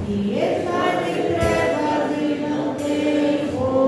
E estás em trevas e não tem força.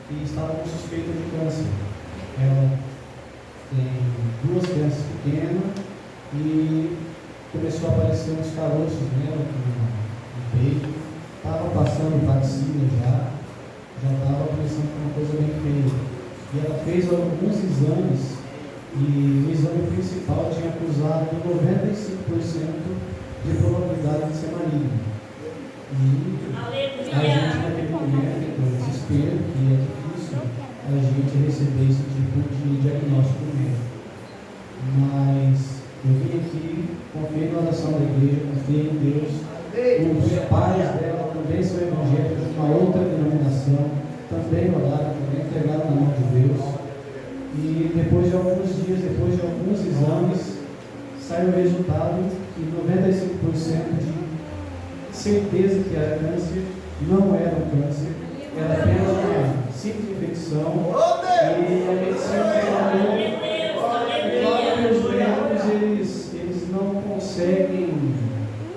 e estava com suspeita de câncer. Ela pequena e começou a aparecer uns caroços nela no peito. Estava passando vacina já estava começando com uma coisa bem feia. E ela fez alguns exames e o exame principal tinha acusado 95% de probabilidade de ser maligno. E a gente naquele momento entrou em desespero, que é difícil a gente receber esse tipo de diagnóstico médico. Mas eu vim aqui, confiei na oração da igreja, confiei em Deus. Os pais dela também são evangélicos de uma outra denominação, também oraram, também entregaram na mão de Deus. E depois de alguns dias, depois de alguns exames, saiu o resultado que 95% de certeza que era câncer, não era um câncer, era apenas uma simples infecção. E a medicina falou que os médicos eles não conseguem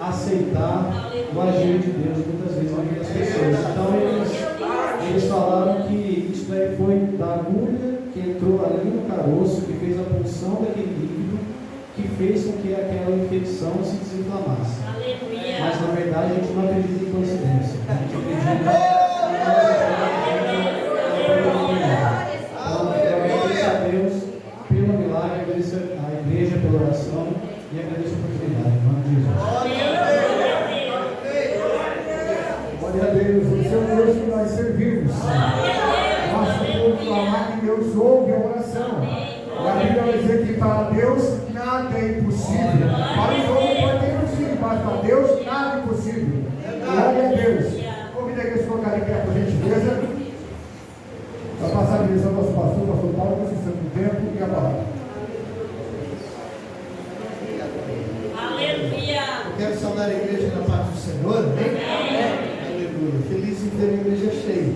aceitar o agir de Deus muitas vezes na vida das pessoas. Então eles falaram que isso daí foi da agulha que entrou ali no caroço, que fez a punção daquele líquido, que fez com que aquela infecção se desinflamasse. Mas na verdade a gente não acredita em coincidência. A gente acredita Então eu agradeço a Deus pelo milagre, agradeço a igreja pela oração e agradeço a oportunidade. Em nome de Jesus. Glória a Deus, esse é o Deus que nós servimos. Nós podemos falar que Deus ouve a oração. E a Bíblia vai dizer que para Deus nada é impossível. Para os homens pode ser impossível, mas para Deus nada é impossível. Glória a Deus. Convido a igreja a colocar em pé, por gentileza. Para passar a direção ao nosso pastor Paulo, com o tempo e a palavra. Aleluia. Eu quero saudar a igreja na paz do Senhor. Amém. Aleluia. Feliz em ter a igreja cheia.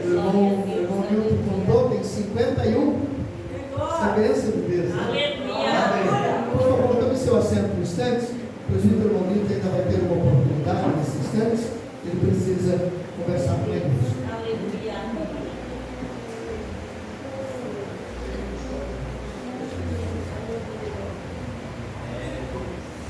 O irmão Milton contou, tem 51. Essa bênção de Deus. Amém. Por favor, tome seu assento por instantes. Pois o irmão Milton ainda vai ter uma oportunidade nesses instantes. Ele precisa conversar com a igreja.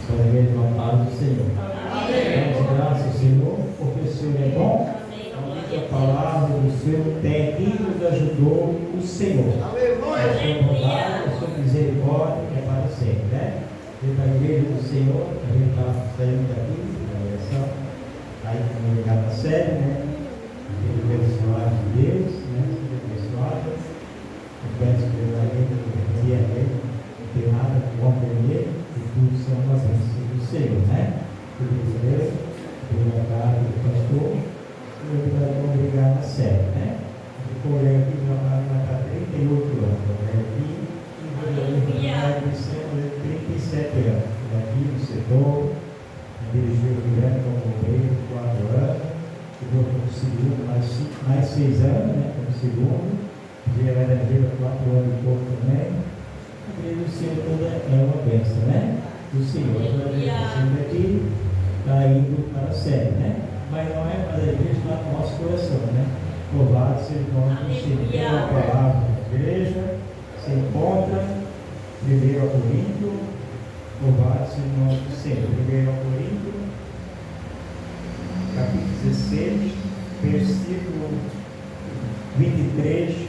Com a paz do Senhor. Damos graças ao Senhor, porque o Senhor é bom. A palavra do Senhor tem e nos ajudou o Senhor. A sua bondade, a sua misericórdia é para sempre, né? E para a igreja do Senhor, a gente está saindo daqui, na direção, aí como ligar na série, né? Aquele abençoado de Deus, né? Abençoado. Eu peço pela gente que dia dele, não tem nada contra ele, e tudo são as bênçãos do Senhor, né? Por isso mesmo, pela casa do pastor, eu vou obrigar na série, né? O colega aqui já está 38 anos, né? E 37 anos. Aqui no setor, dirigiu o Guilherme como bombeiro, 4 anos, ficou como segundo, mais 6 anos, né? Como segundo, já era 4 anos e pouco também. A igreja do Senhor toda é uma bênção, né? Do Senhor. A igreja daqui está indo para a série, né? Mas não é, mas a igreja está no nosso coração, né? Louvado seja o nome do Senhor. A palavra da igreja se encontra 1 Corinto, louvado seja o nome do Senhor. 1 Corinto, capítulo 16, versículo 23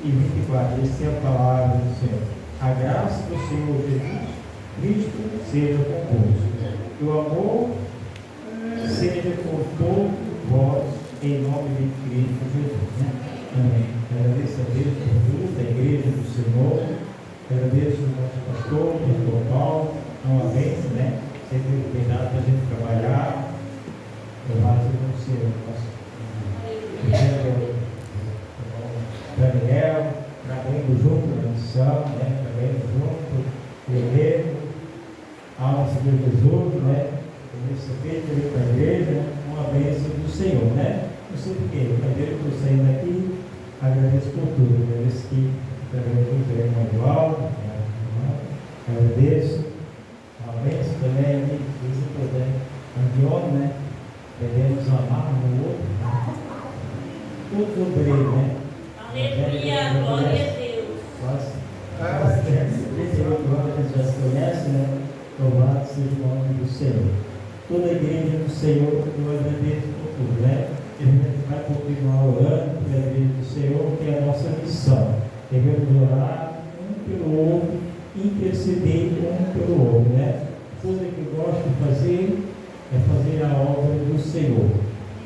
e 24. Essa é a palavra do Senhor. A graça do Senhor Jesus Cristo seja convosco. E o amor seja com todos vós, em nome de Cristo Jesus. Né? Amém. Agradeço a Deus por tudo, a igreja do Senhor. Agradeço ao nosso pastor, pastor Paulo, uma bênção, né? Sempre tem dado para a gente trabalhar. Louvado seja o Senhor. Daniel, trabalhando junto na missão, né? Trabalhando junto, guerreiro, alma seguir Jesus, né? Receber para a igreja, uma bênção do Senhor, né? Não sei porquê, a igreja que eu estou saindo aqui, agradeço por tudo, agradeço que através do irmão Eduardo, agradeço, uma bênção também, se puder, Andione, né? Devemos amar um no outro, né? Todos obreiros, né? Aleluia, glória a Deus. Vocês já se conhecem, né? Louvado seja o nome do Senhor. Toda a igreja do Senhor, eu agradeço por tudo, né? A gente vai continuar orando pela igreja do Senhor, que é a nossa missão. Devemos orar um pelo outro, interceder um pelo outro, né? Coisa que eu gosto de fazer é fazer a obra do Senhor,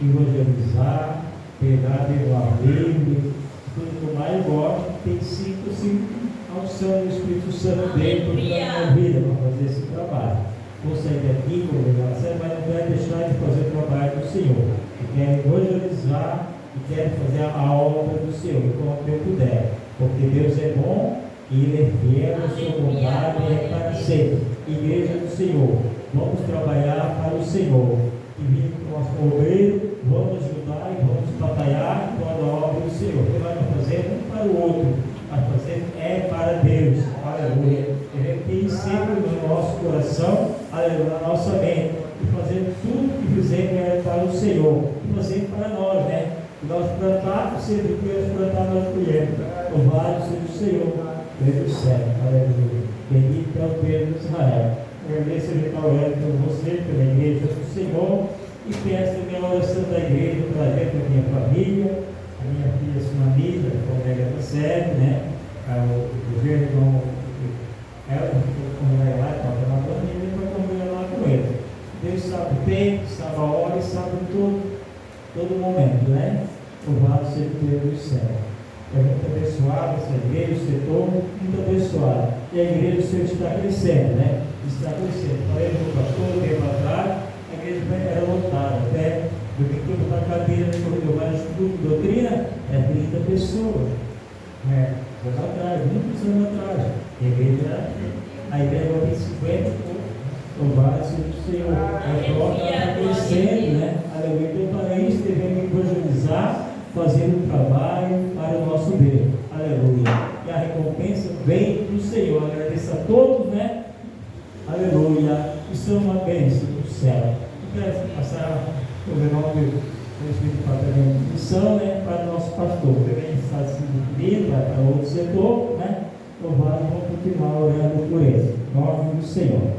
evangelizar, pegar o livre, tudo que eu mais gosto, tem sido assim, a unção do Espírito Santo dentro da minha vida para fazer esse trabalho. Vou sair daqui com obrigação, mas não quero deixar de fazer o trabalho do Senhor. Eu quero evangelizar e quero fazer a obra do Senhor, enquanto eu puder, porque Deus é bom e Ele é fiel, a sua bondade é para sempre. Igreja do Senhor, vamos trabalhar para o Senhor. E vindo com o nosso obreiro, vamos ajudar e vamos batalhar para a obra do Senhor. Porque nós vamos fazer um para o outro, mas fazer é para Deus. Aleluia. Ele tem sempre no nosso coração, aleluia, na nossa mente. E fazer tudo que fizermos é para o Senhor. E fazer para nós, né? E nós plantarmos, sempre que nós plantar, nós colhemos. Louvado seja o Senhor, Deus do céu. Aleluia. Bendito é o Deus de Israel. Agradeço a gente orando por você, pela igreja do Senhor, e peço também a oração da igreja para ver com a minha família, a minha filha Sumanida, como ela recebe, né? O irmão, ela, como ela lá, está na família, para comer lá com ele. Deus sabe o tempo, sabe a hora e sabe todo momento, né? Louvado seja o Deus do céu. É muito abençoado essa igreja, o setor, muito abençoado. E a igreja do Senhor está crescendo, né? Está crescendo. Falei com o pastor, um tempo atrás, a igreja era lotada, até do que eu botar a cadeira no corredor, mas o grupo de doutrina é 30 pessoas. Anos atrás, muitos anos atrás. A igreja vai ter 50, louvado seja o Senhor. A porta está crescendo, né? Aleluia. Então, para isso, devemos evangelizar, fazer um trabalho para o nosso Deus. Aleluia. E a recompensa vem do Senhor. Agradeço a todos, né? Aleluia. Isso é uma bênção do céu. Eu quero passar o nome do Espírito Santo de missão, né? Para o nosso pastor. Também está sendo pedido para outro setor, né? Louvado, vamos continuar orando por ele. Em nome do Senhor.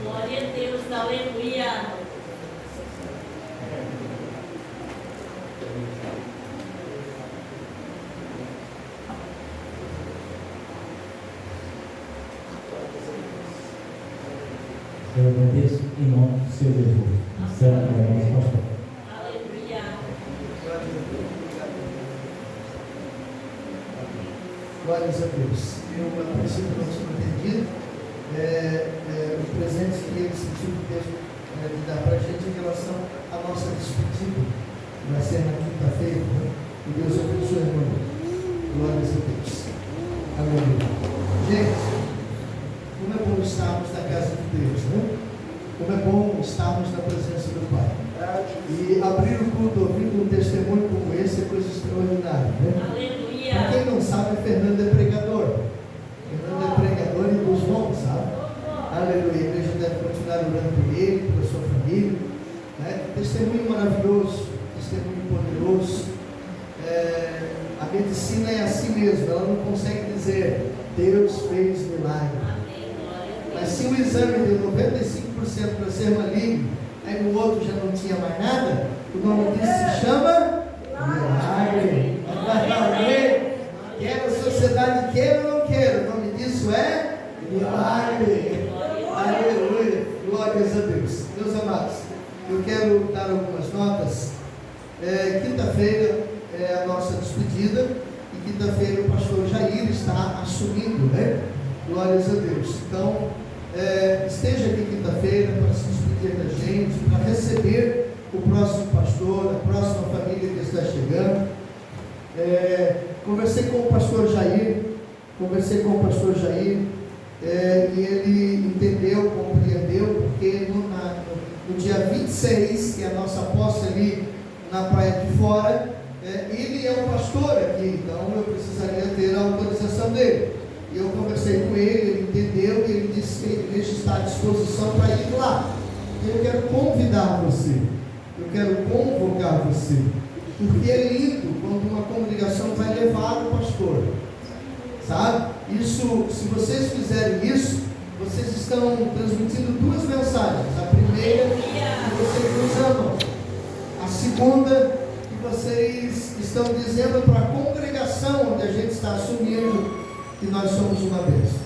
Glória a Deus, aleluia. Eu agradeço em nome do Seu Jesus. Santo é nosso pastor. Aleluia. Glórias a Deus. Eu, a princípio, não tinha entendido o presente que ele sentiu de dar para a gente em relação à nossa despedida. Vai ser na quinta-feira. E Deus abençoe, irmão. Glórias a Deus. Aleluia. Gente, como é bom estarmos na casa de Deus, né? Como é bom estarmos na presença do Pai. E abrir o culto ouvindo um testemunho como esse é coisa extraordinária, né? Aleluia. Para quem não sabe, Fernando é pregador. Fernando é pregador e dos bons, sabe? Aleluia. A igreja deve continuar orando por ele, pela sua família. Né? Testemunho maravilhoso, testemunho poderoso. A medicina é assim mesmo, ela não consegue dizer Deus fez milagre. Mas se o exame deu 95% para ser maligno, aí no outro já não tinha mais nada, o nome disso se chama milagre. Quer a sociedade queira ou não queira, o nome disso é milagre. Aleluia. Glórias a Deus. Meus amados, eu quero dar algumas notas. Quinta-feira é a nossa despedida e quinta-feira o pastor Jair está assumindo, né? Glórias a Deus. Então, esteja aqui quinta-feira para se despedir da gente, para receber o próximo pastor, a próxima família que está chegando. Conversei com o pastor Jair, e ele entendeu, compreendeu, porque no dia 26, que é a nossa posse ali na Praia de Fora, ele é o pastor aqui, então eu precisaria ter a autorização dele. E eu conversei com ele entendeu, e ele disse que a igreja está à disposição para ir lá. Eu quero convidar você. eu quero convocar você, porque é lindo quando uma congregação vai levar o pastor, sabe? Isso, se vocês fizerem isso, vocês estão transmitindo duas mensagens. A primeira, que vocês nos amam. A segunda, que vocês estão dizendo para a congregação onde a gente está assumindo que nós somos uma bênção.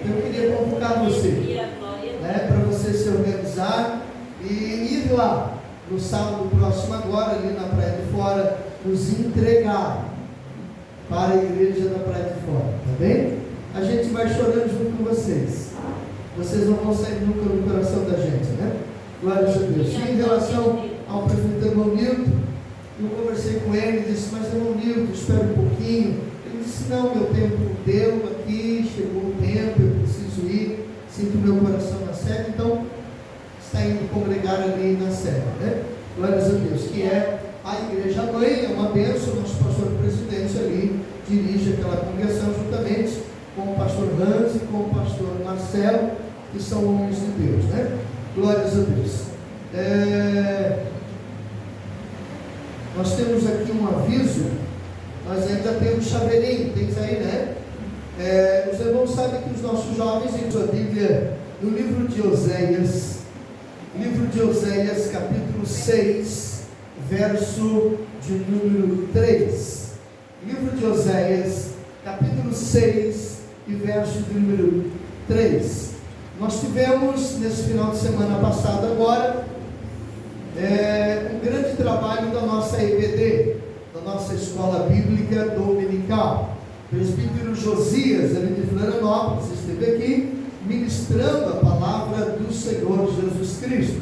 Então eu queria convocar você, para você se organizar e ir lá no sábado próximo agora, ali na Praia de Fora, nos entregar para a igreja da Praia de Fora, tá bem? A gente vai chorando junto com vocês. Vocês não vão sair nunca no coração da gente, né? Glória a Deus. E em relação ao prefeito irmão Nilton, eu conversei com ele e disse, mas irmão Nilton, espera um pouquinho. Ele disse, não, meu tempo deu aqui, chegou o tempo, eu preciso ir, sinto meu coração na sede, então está indo congregar ali na sede, né? Glória a Deus, que é a igreja mãe, é uma bênção, nosso pastor presidente ali dirige aquela congregação juntamente com o pastor Hans e com o pastor Marcelo, que são homens de Deus, né? Glórias a Deus. Nós temos aqui um aviso, nós ainda temos chaveirinho, tens aí, né? Os irmãos sabem que os nossos jovens, em sua Bíblia, no livro de Oséias, capítulo 6, verso de número 3. Livro de Oséias, capítulo 6 e verso de número 3. Nós tivemos, nesse final de semana passado agora, um grande trabalho da nossa EBD, da nossa Escola Bíblica Dominical. O presbítero Josias, ali de Florianópolis, esteve aqui ministrando a palavra do Senhor Jesus Cristo.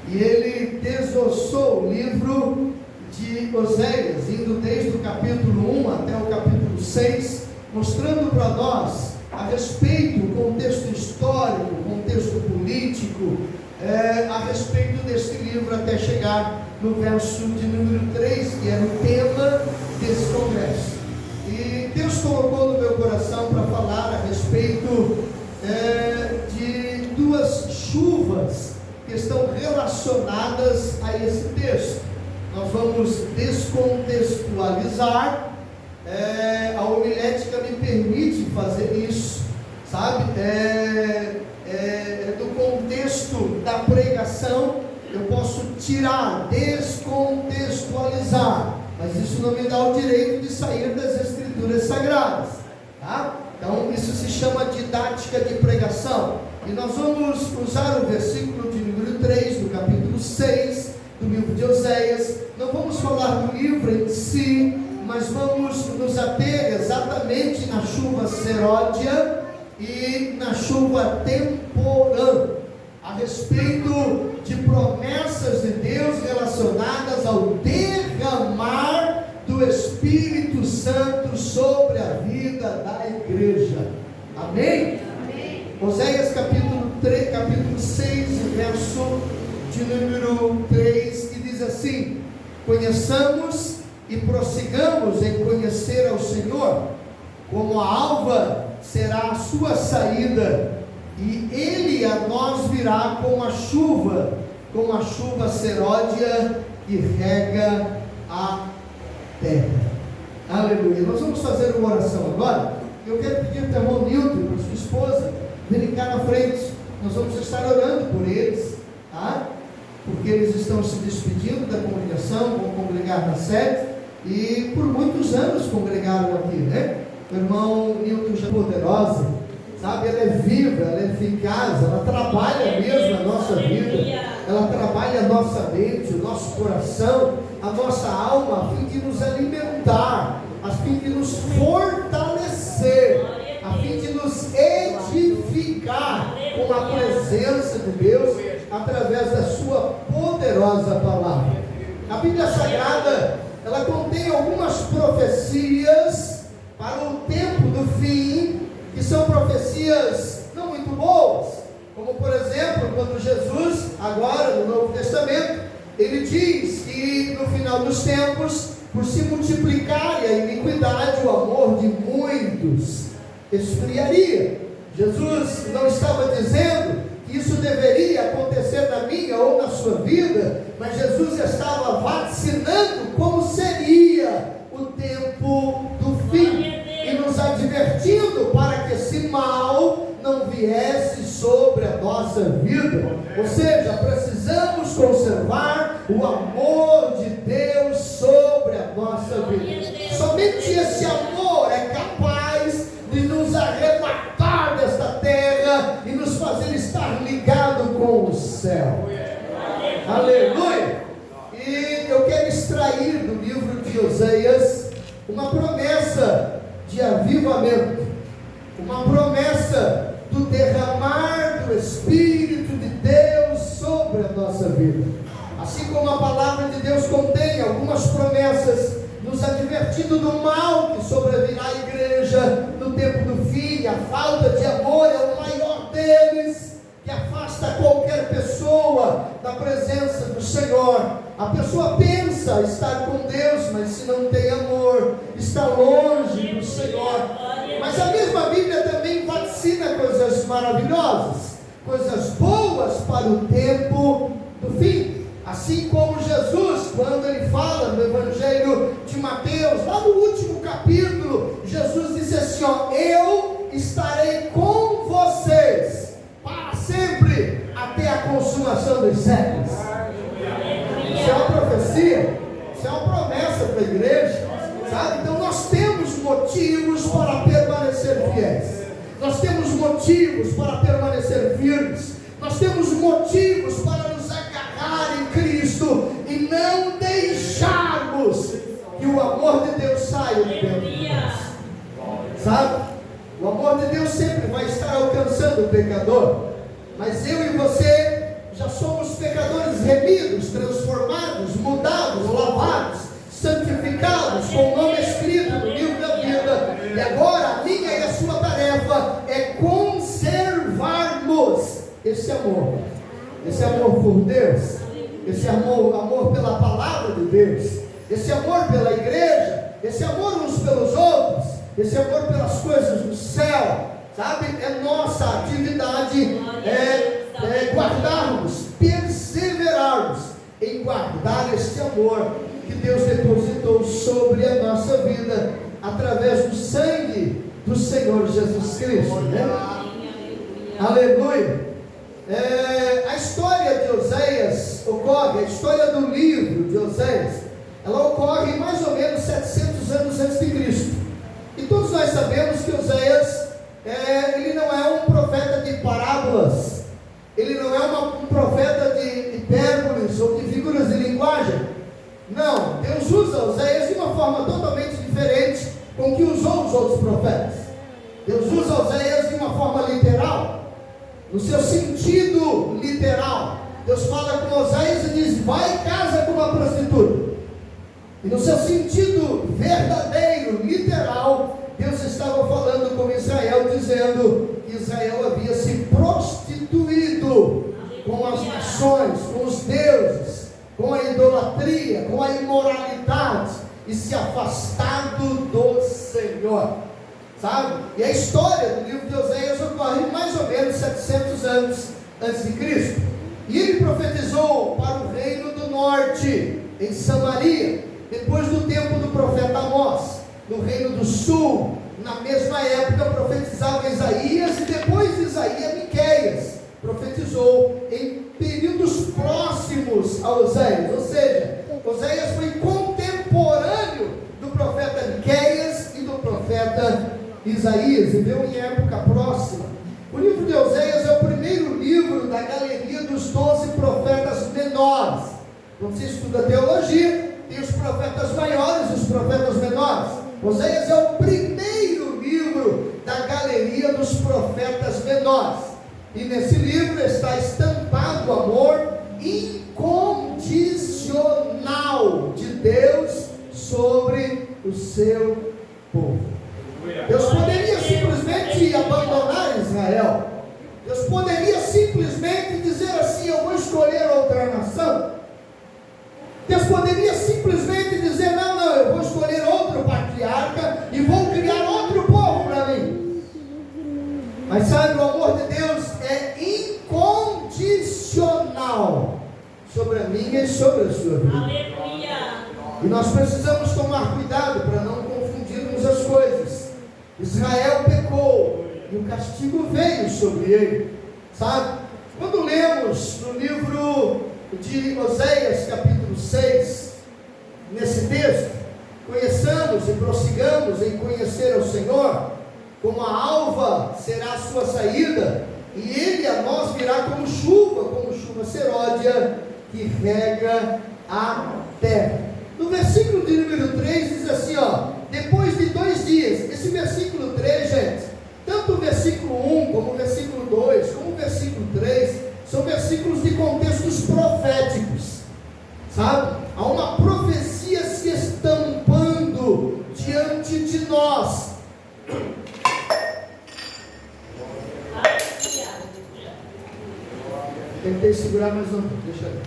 E ele desossou o livro de Oséias, indo desde o capítulo 1 até o capítulo 6, mostrando para nós a respeito do contexto histórico, contexto político, a respeito deste livro, até chegar no verso de número 3, que era o tema desse congresso. E Deus colocou no meu coração para falar a respeito de duas chuvas que estão relacionadas a esse texto. Nós vamos descontextualizar. A homilética me permite fazer isso, sabe? Do contexto da pregação eu posso tirar, descontextualizar, mas isso não me dá o direito de sair das Escrituras Sagradas, tá? Então isso se chama didática de pregação. E nós vamos usar o versículo de número 3 do capítulo 6 do livro de Oséias. Não vamos falar do livro em si, mas vamos nos ater exatamente na chuva seródia e na chuva temporã, a respeito de promessas de Deus relacionadas ao derramar do Espírito Santo sobre a vida da igreja. Amém? Amém. Oséias capítulo 6, verso de número 3, que diz assim: conheçamos e prossigamos em conhecer ao Senhor, como a alva será a sua saída, e Ele a nós virá como a chuva seródia que rega a terra. Aleluia. Nós vamos fazer uma oração agora. Eu quero pedir para o irmão Nilton e para sua esposa virem cá na frente. Nós vamos estar orando por eles, tá? Porque eles estão se despedindo da congregação, vão congregar na sede, e por muitos anos congregaram aqui, né? O irmão Nilton já é poderosa, sabe? Ela é viva, ela é eficaz, ela trabalha mesmo a nossa vida, ela trabalha a nossa mente, o nosso coração, a nossa alma, a fim de nos alimentar, a fim de nos fortalecer, a fim de nos edificar com a presença de Deus, através da sua poderosa palavra. A Bíblia Sagrada, ela contém algumas profecias para o tempo do fim, que são profecias não muito boas, como por exemplo, quando Jesus, agora no Novo Testamento, ele diz que no final dos tempos, por se multiplicar a iniquidade, o amor de muitos esfriaria. Jesus não estava dizendo que isso deveria acontecer na minha ou na sua vida, mas Jesus nossa vida. Ou seja, precisamos conservar o amor de Deus sobre a nossa vida. Somente esse amor é capaz de nos arrebatar desta terra e nos fazer estar ligados com o céu. Aleluia! E eu quero extrair do livro de Oséias uma promessa de avivamento, uma promessa do derramar do Espírito de Deus sobre a nossa vida. Assim como a palavra de Deus contém algumas promessas nos advertindo do mal que sobrevirá à igreja no tempo do fim, a falta de amor é o maior deles, que afasta qualquer pessoa da presença do Senhor. A pessoa pensa estar com Deus, mas se não tem amor, está longe do Senhor. Mas a mesma Bíblia também vaticina coisas maravilhosas, coisas boas para o tempo do fim. Assim como Jesus, quando ele fala no Evangelho de Mateus, lá no último capítulo, Jesus disse assim, ó: eu estarei com vocês para sempre, até a consumação dos séculos. Isso é uma profecia, isso é uma promessa para a igreja, sabe? Então nós temos motivos para permanecer fiéis, nós temos motivos para permanecer firmes, nós temos motivos para nos agarrar em Cristo e não deixarmos que o amor de Deus saia de dentro de nós, sabe? O amor de Deus sempre vai estar alcançando o pecador, mas eu e você já somos pecadores remidos, transformados, mudados, lavados, santificados, com o nome escrito no livro da vida. E agora a minha e a sua tarefa é conservarmos esse amor por Deus, esse amor pela palavra de Deus, esse amor pela igreja, esse amor uns pelos outros, esse amor pelas coisas do céu, sabe? É nossa atividade, guardarmos, perseverarmos em guardar este amor que Deus depositou sobre a nossa vida através do sangue do Senhor Jesus Cristo, né? Aleluia! A história de Oséias ocorre, a história do livro de Oséias, ela ocorre mais ou menos 700 anos antes de Cristo. E todos nós sabemos que Oséias, ele não é um profeta de parábolas, ele não é um profeta de hipérboles ou de figuras de linguagem. Não, Deus usa Oséias de uma forma totalmente diferente com que usou os outros profetas. Deus usa Oséias de uma forma literal, no seu sentido literal. Deus fala com Oséias e diz: vai e casa com uma prostituta. E no seu sentido verdadeiro, literal, Deus estava falando com Israel, dizendo que Israel havia se prostituído com as nações, com os deuses, com a idolatria, com a imoralidade, e se afastado do Senhor, sabe? E a história do livro de Oséias ocorre mais ou menos 700 anos antes de Cristo. E ele profetizou para o reino do norte, em Samaria, depois do tempo do profeta Amós. No reino do sul, na mesma época, profetizava Isaías, e depois de Isaías, Miqueias profetizou em períodos próximos a Oséias. Ou seja, Oséias foi contemporâneo do profeta Miqueias e do profeta Isaías, viveu em época próxima. O livro de Oséias é o primeiro livro da galeria dos 12 profetas menores. Quando você estuda teologia, tem os profetas maiores e os profetas menores. Oséias é o primeiro livro da galeria dos profetas menores. E nesse livro está estampado o amor incondicional de Deus sobre o seu povo. Deus poderia simplesmente abandonar Israel. Deus poderia simplesmente dizer assim: eu vou escolher outra nação. Deus poderia simplesmente dizer: não, eu vou escolher outro patriarca e vou criar outro povo para mim. Mas sabe, o amor de Deus é incondicional sobre a minha e sobre a sua vida. Aleluia. E nós precisamos tomar cuidado para não confundirmos as coisas. Israel pecou e o castigo veio sobre ele, sabe? Quando lemos no livro de Oséias, capítulo 6, nesse texto, conheçamos e prossigamos em conhecer o Senhor, como a alva será a sua saída, e ele a nós virá como chuva seródia, que rega a terra. No versículo de número 3 diz assim, ó, depois de 2 dias, esse versículo 3, gente, tanto o versículo 1, como o versículo 2, como o versículo 3, são versículos de contextos proféticos, sabe? Há uma profecia se estampando diante de nós. Tentei segurar, mas não, deixa aí.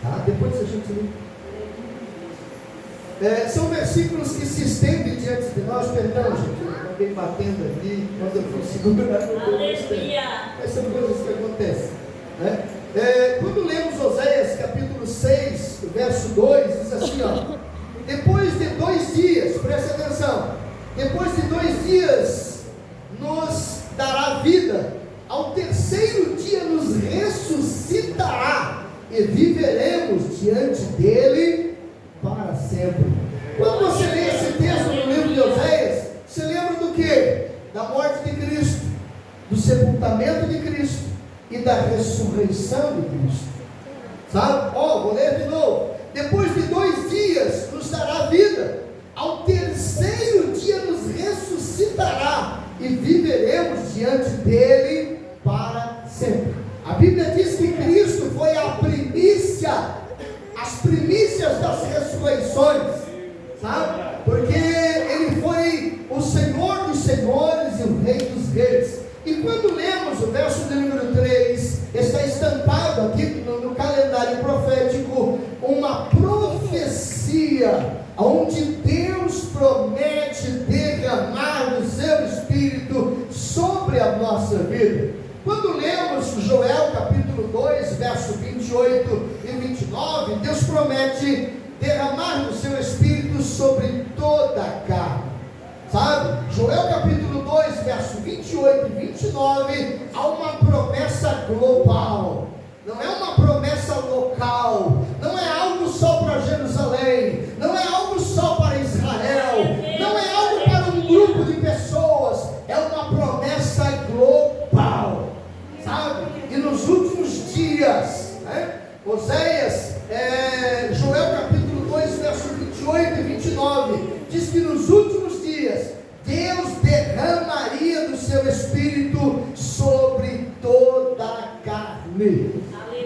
Tá? Depois a gente são versículos que se estendem diante de nós. Perdão, gente, alguém batendo aqui quando eu fui segurar. Mas são coisas que acontecem, né? Quando lemos Oséias capítulo 6, verso 2, diz assim, ó, depois de 2 dias, presta atenção, depois de 2 dias nos dará vida, ao 3º dia nos ressuscitará e viveremos diante dele para sempre. Quando você lê esse texto no livro de Oséias, você lembra do quê? Da morte de Cristo, do sepultamento de Cristo e da ressurreição de Cristo, sabe? Vou ler de novo. Depois de 2 dias nos dará vida, ao 3º dia nos ressuscitará e viveremos diante dele para sempre. A Bíblia diz que Cristo foi a primícia, as primícias das ressurreições, sabe? Porque ele foi o Senhor dos senhores e o Rei dos reis. E quando lemos o verso de número 3, está estampado aqui no calendário profético uma profecia, onde Deus promete derramar o seu Espírito sobre a nossa vida. Quando lemos Joel capítulo 2, verso 28 e 29, Deus promete derramar o seu Espírito sobre toda a carne, sabe? Joel capítulo 2, verso 28 e 29, há uma promessa global, não é uma promessa local, não é algo só para Jerusalém, não é algo só para Israel, não é algo para um grupo de pessoas, é uma promessa global, sabe? E nos últimos dias, né? Oséias, Joel capítulo 2, verso 28 e 29, diz que nos últimos dias, Deus derramaria do seu Espírito sobre toda a carne.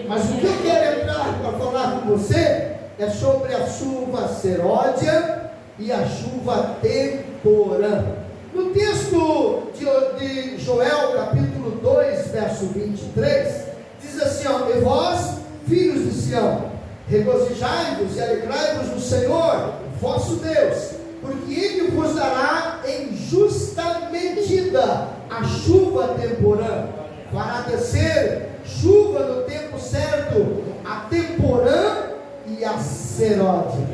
Mas o que eu quero entrar para falar com você é sobre a chuva seródia e a chuva temporã. No texto de Joel capítulo 2, verso 23, diz assim, ó, e vós, filhos de Sião, regozijai-vos e alegrai-vos no Senhor, vosso Deus, porque Ele vos dará em justa medida a chuva temporã, fará descer chuva no tempo certo, a temporã e a seródia.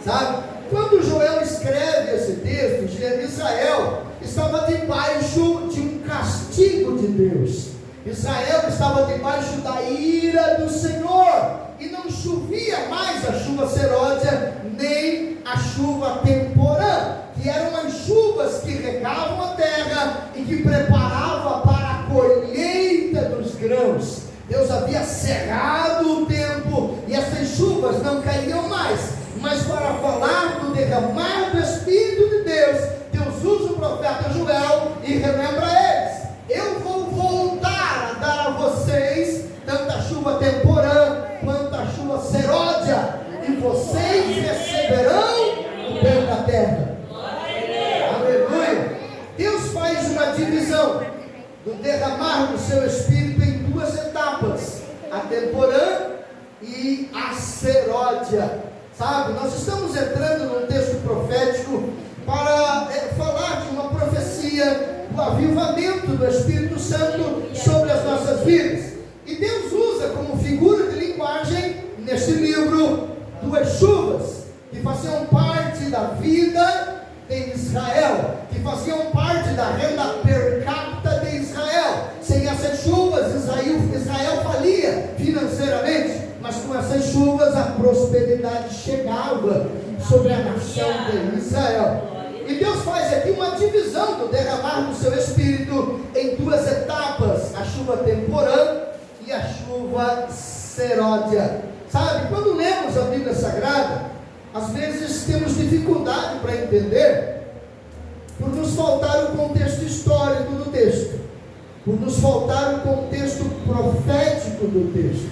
Sabe? Quando Joel escreve esse texto, Israel estava debaixo de um castigo de Deus. Israel estava debaixo da ira do Senhor, e não chovia mais a chuva seródia, nem a chuva temporã, que eram as chuvas que regavam a terra e que preparavam para a colheita dos grãos. Deus havia cerrado o tempo e essas chuvas não caíam mais. Mas para falar do derramar do Espírito de Deus, Deus usa o profeta Joel e relembra eles: eu vou voltar a dar a vocês tanto a chuva temporã quanto a chuva seródia, e vocês receberão o bem da terra. Aleluia! Deus faz uma divisão do derramar do seu Espírito em 2 etapas: a temporã e a seródia. Sabe, nós estamos entrando num texto profético para falar de uma profecia do avivamento do Espírito Santo sobre as nossas vidas. E Deus usa como figura de linguagem neste livro 2 chuvas que faziam parte da vida de Israel, que faziam parte da renda per capita de Israel. Sem essas chuvas, Israel prosperidade chegava sobre a nação de Israel. E Deus faz aqui uma divisão do derramar do seu Espírito em duas etapas: a chuva temporã e a chuva seródia. Sabe, quando lemos a Bíblia Sagrada, às vezes temos dificuldade para entender, por nos faltar o contexto histórico do texto, por nos faltar o contexto profético do texto.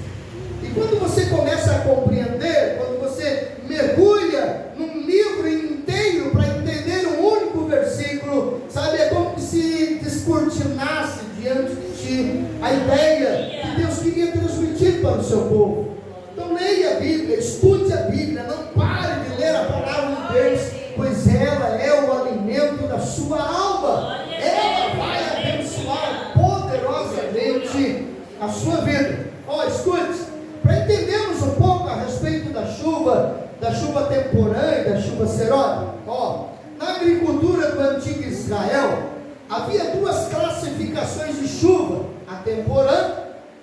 E quando você começa a compreender, quando você mergulha num livro inteiro para entender um único versículo, sabe, é como se descortinasse diante de ti a ideia que Deus queria transmitir para o seu povo. Então leia a Bíblia, estude a Bíblia, não pare de ler a palavra de Deus, pois ela é o alimento da sua alma. Ela vai abençoar poderosamente a sua vida. Escute, para entendermos um pouco a respeito da chuva temporã e da chuva seródia. Na agricultura do antigo Israel, havia duas classificações de chuva: a temporã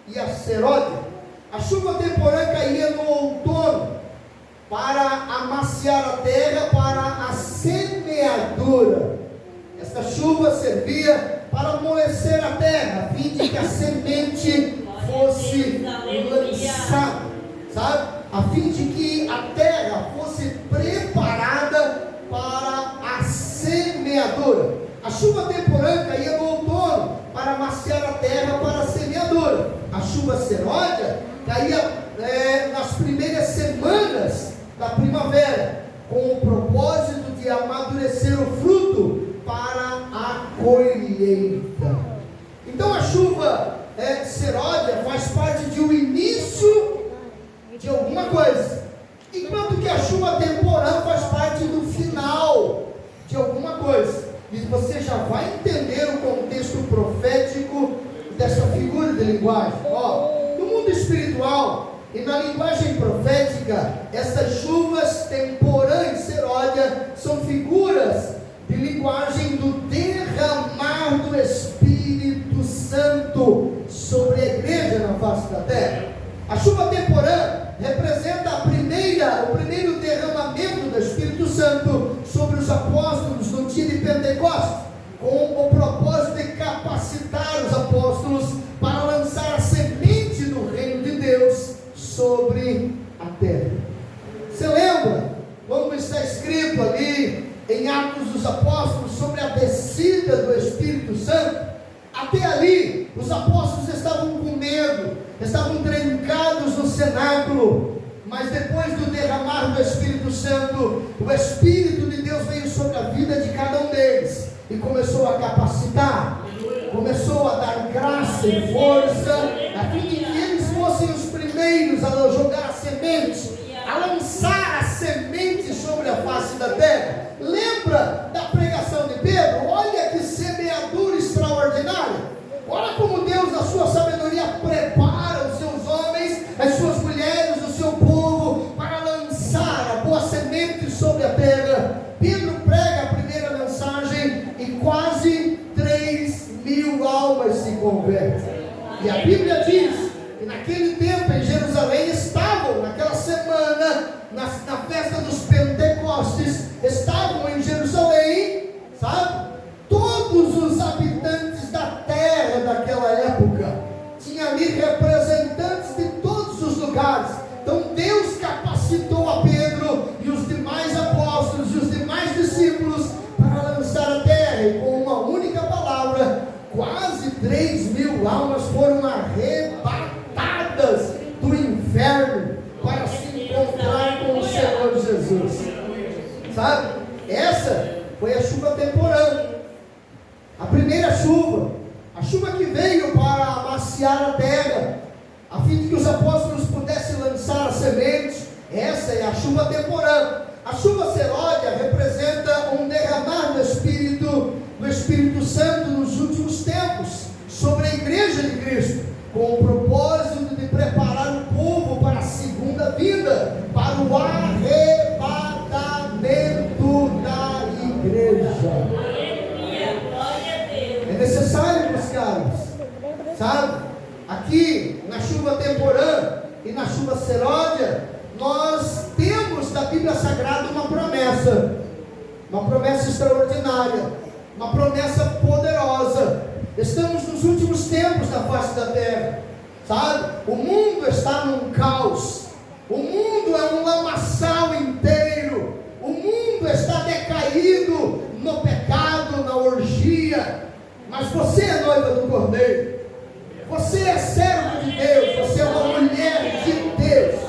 e a seródia. A chuva temporã caía no outono para amaciar a terra para a semeadura. Esta chuva servia para amolecer a terra, a fim de que a semente fosse lançada, sabe? A fim de que a terra fosse preparada para a semeadura. A chuva temporã caía no outono para amaciar a terra para a semeadura. A chuva seródia caía nas primeiras semanas da primavera, com o propósito de amadurecer o fruto para a colheita. Então a chuva seródia faz parte de um início de alguma coisa, enquanto que a chuva temporã faz parte do final de alguma coisa. E você já vai entender o contexto profético dessa figura de linguagem. No mundo espiritual e na linguagem profética, essas chuvas temporã e seródia são figuras de linguagem do derramar do Espírito Santo sobre a igreja na face da terra. A chuva temporã representa o primeiro derramamento do Espírito Santo sobre os apóstolos no dia de Pentecostes, com o propósito de capacitar os apóstolos para lançar a semente do reino de Deus sobre a terra. Você lembra como está escrito ali em Atos dos Apóstolos sobre a descida do Espírito Santo? Até ali os apóstolos estavam com medo, estavam trancados no cenáculo, mas depois do derramar do Espírito Santo, o Espírito de Deus veio sobre a vida de cada um deles e começou a capacitar, começou a dar graça e força, a fim de que eles fossem os primeiros a jogar a semente, a lançar a semente sobre a face da terra. Lembra da pregação de Pedro? Olha que semeadura extraordinária. Olha como Deus, na sua sabedoria, prepara os seus homens, as suas mulheres, o seu povo, para lançar a boa semente sobre a terra. Pedro prega a primeira mensagem e quase 3.000 almas se convertem. E a Bíblia diz que naquele tempo em Jerusalém estavam, naquela semana, na festa dos Pentecostes, estavam em Jerusalém, sabe? Todos os habitantes da terra daquela época. Tinha ali representantes de todos os lugares. Então Deus capacitou a Pedro e os demais apóstolos e os demais discípulos para lançar a terra. E com uma única palavra, quase 3.000 almas foram arrebatadas do inferno para se encontrar com o Senhor Jesus. Sabe? Essa foi a chuva temporã. A primeira chuva, a chuva que veio para amaciar a terra, a fim de que os apóstolos pudessem lançar a semente. Essa é a chuva temporã. A chuva seródia representa um derramar do Espírito Santo nos últimos tempos sobre a igreja de Cristo, com o propósito de preparar o povo para a segunda vida, para o arrebatamento da igreja. É necessário, meus caros, sabe? Aqui na chuva temporã e na chuva seródia, nós temos da Bíblia Sagrada uma promessa extraordinária, uma promessa poderosa. Estamos nos últimos tempos na face da terra, sabe? O mundo está num caos, o mundo é um lamaçal inteiro, o mundo está decaído no pecado, na orgia, mas você é noiva do Cordeiro, você é servo de Deus, você é uma mulher de Deus,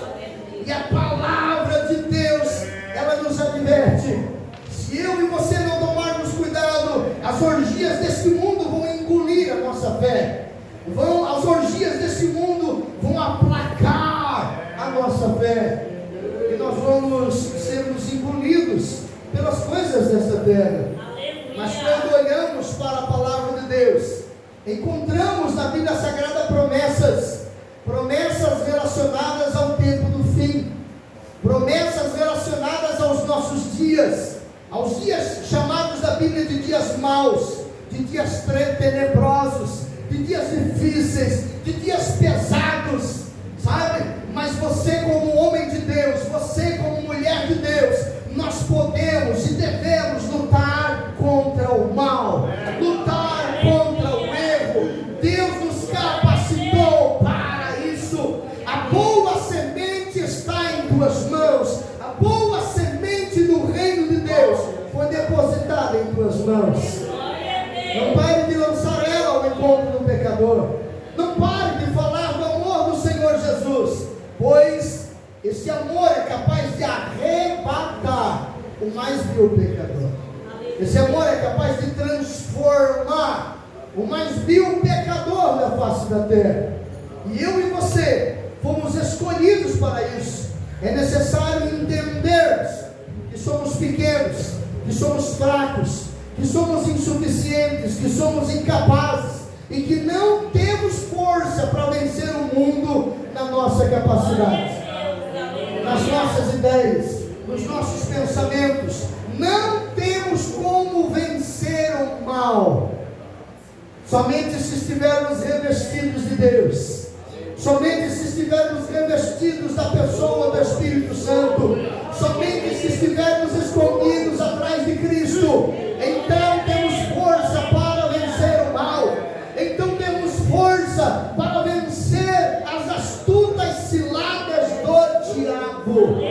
e a palavra de Deus, ela nos adverte: se eu e você não tomarmos cuidado, as orgias desse mundo vão engolir a nossa fé, as orgias desse mundo vão aplacar a nossa fé, e nós vamos sermos engolidos pelas coisas desta terra. Mas quando olhamos para a palavra de Deus, encontramos na Bíblia Sagrada promessas relacionadas ao tempo do fim, promessas relacionadas aos nossos dias, aos dias chamados da Bíblia de dias maus, de dias tenebrosos, de dias difíceis, de dias pesados, sabe? Mas você como homem de Deus, você como mulher de Deus, nós podemos e devemos lutar contra o mal, lutar contra o erro. Deus nos capacitou para isso. A boa semente está em tuas mãos, a boa semente do reino de Deus foi depositada em tuas mãos. Não pare de lançar ela ao encontro do pecador, não pare de falar do amor do Senhor Jesus, pois esse amor é capaz de arrebatar o mais vil pecador. Esse amor é capaz de transformar o mais vil pecador da face da terra. E eu e você fomos escolhidos para isso. É necessário entendermos que somos pequenos, que somos fracos, que somos insuficientes, que somos incapazes e que não temos força para vencer o mundo na nossa capacidade, nas nossas ideias, nos nossos pensamentos. Não temos como vencer o mal, somente se estivermos revestidos de Deus, somente se estivermos revestidos da pessoa do Espírito Santo, somente se estivermos escondidos atrás de Cristo. Então temos força para vencer o mal, então temos força para vencer as astutas ciladas do diabo.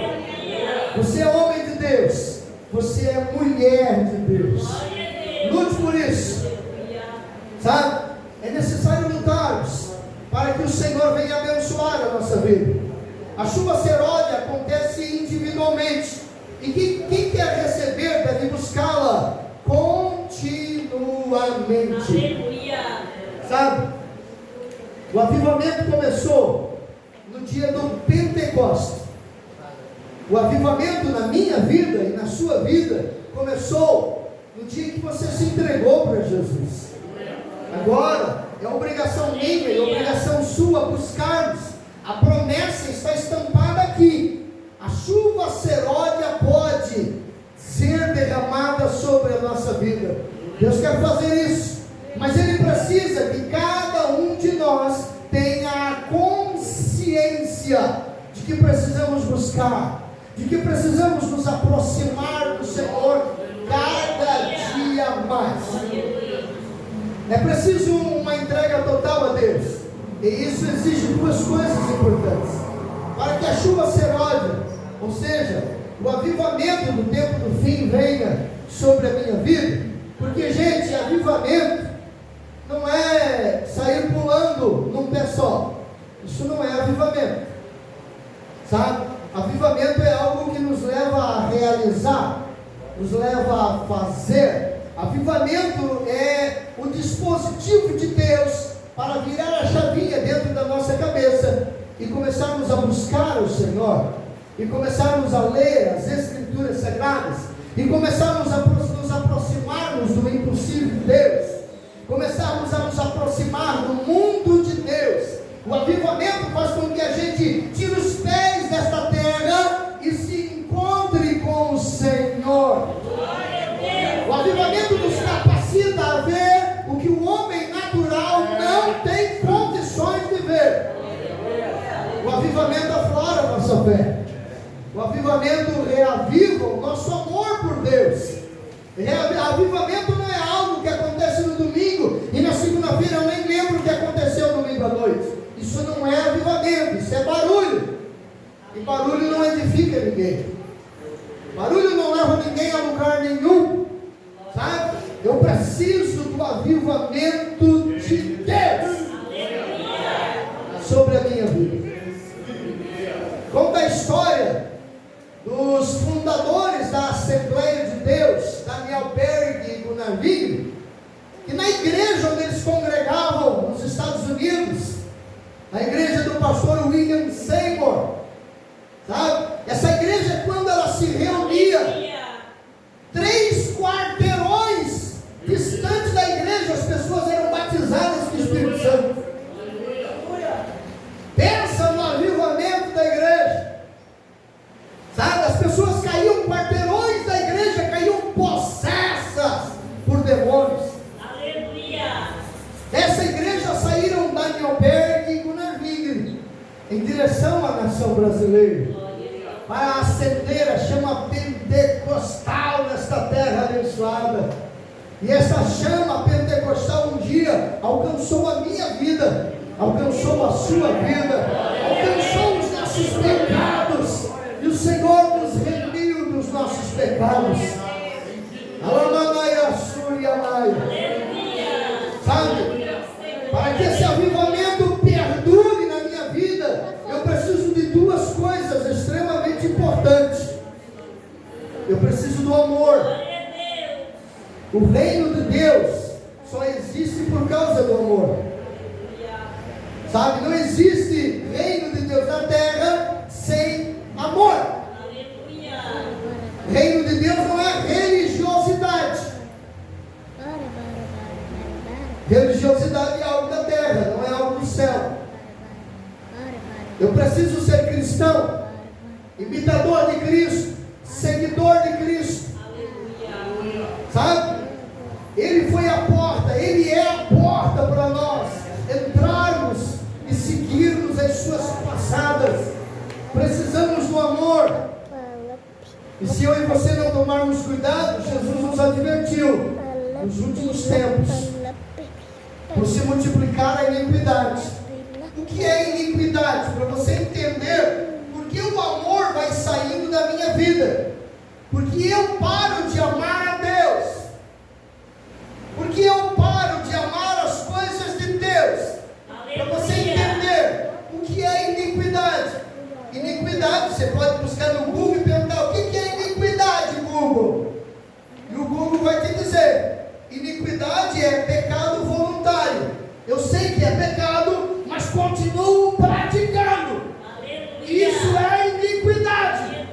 Você é homem de Deus, você é mulher de Deus. Lute por isso, sabe? É necessário lutarmos para que o Senhor venha abençoar a nossa vida. A chuva serôdia acontece individualmente, e quem quer receber deve buscá-la continuamente. Sabe? O avivamento começou no dia do Pentecostes. O avivamento na minha vida e na sua vida começou no dia que você se entregou para Jesus. Agora é obrigação minha e obrigação sua buscarmos. A promessa está estampada aqui. A chuva serôdia pode ser derramada sobre a nossa vida. Deus quer fazer isso, mas Ele precisa que cada um de nós tenha a consciência de que precisamos buscar, de que precisamos nos aproximar do Senhor cada dia mais. É preciso uma entrega total a Deus, e isso exige duas coisas importantes. Para que a chuva serôdia, ou seja, o avivamento do tempo do fim venha sobre a minha vida, porque, gente, avivamento não é sair pulando num pé só. Isso não é avivamento, sabe? Avivamento é algo que nos leva a realizar, nos leva a fazer. Avivamento é o dispositivo de Deus para virar a chavinha dentro da nossa cabeça e começarmos a buscar o Senhor, e começarmos a ler as Escrituras Sagradas, e começarmos a nos aproximarmos do impossível de Deus, começarmos a nos aproximar do mundo de Deus. O avivamento faz com que a gente tire os pés desta terra e se encontre com o Senhor. O avivamento nos capacita a ver o que o homem natural não tem condições de ver. O avivamento aflora a nossa fé. avivamento reaviva o nosso amor por Deus. Avivamento não é algo que acontece no domingo e na segunda-feira eu nem lembro o que aconteceu domingo à noite. Isso não é avivamento, isso é barulho. E barulho não edifica ninguém. Barulho não leva ninguém a lugar nenhum. Sabe? Eu preciso do avivamento de Deus sobre a minha vida. Conta a história dos fundadores da Assembleia de Deus, Daniel Berg e Gunnar Wingren, que na igreja onde eles congregavam nos Estados Unidos, na igreja do pastor William Seymour, sabe? Essa igreja, quando ela se reunia, 3 quarteirões distantes da igreja, as pessoas eram batizadas com o Espírito Santo. Pensa no avivamento da igreja, sabe? As pessoas caíam, quarteirões da igreja caíam possessas por demônios. Aleluia. Dessa igreja saíram Daniel Berg e Gunnar Wingren em direção à nação brasileira, para acender a chama pentecostal nesta terra abençoada. E essa chama pentecostal um dia alcançou a minha vida, alcançou a sua vida, alcançou os nossos pecados, e o Senhor nos remiu dos nossos pecados. Sabe? Para que esse avivamento perdure na minha vida, eu preciso de 2 coisas extremamente importantes. Eu preciso do amor. O reino de Deus só existe por causa do amor. Sabe, não existe reino de Deus na terra sem amor. Reino de Deus não é religiosidade. Religiosidade é algo da terra, não é algo do céu. Eu preciso ser cristão, imitador de Cristo, seguidor de Cristo. Sabe? Ele foi a porta, Ele é a porta para nós entrarmos e seguirmos as suas passadas. Precisamos do amor. E se eu e você não tomarmos cuidado, Jesus nos advertiu nos últimos tempos por se multiplicar a iniquidade. O que é iniquidade? Para você entender por que o amor vai saindo da minha vida. Porque eu paro de amar a Deus. Porque eu paro de amar as coisas de Deus. Para você entender o que é iniquidade. Iniquidade, você pode buscar no Google e perguntar: o que é iniquidade, Google? E o Google vai te dizer: iniquidade é pecado voluntário. Eu sei que é pecado, mas continuo praticando. Isso é iniquidade.